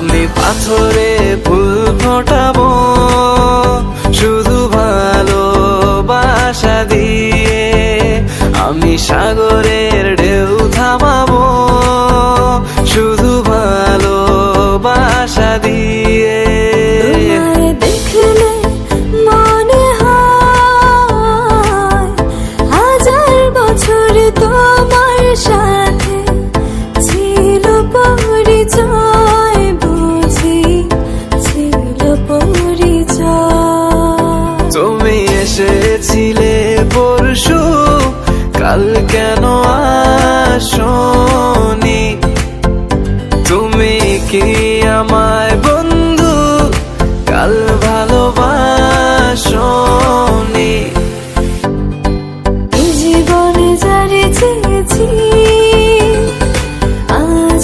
আমি পাথরে ফুল ফোটাবো শুধু ভালোবাসা দিয়ে, আমি সাগরের ঢেউ থামাবো শুধু ভালোবাসা দিয়ে। তোমায় দেখলে মনে হয় হাজার বছর তোমার সাথে ছিল পরিচয়, বুঝি ছিল পরিচয়। তুমি এসেছিলে পরশু, কাল কেন আসোনি?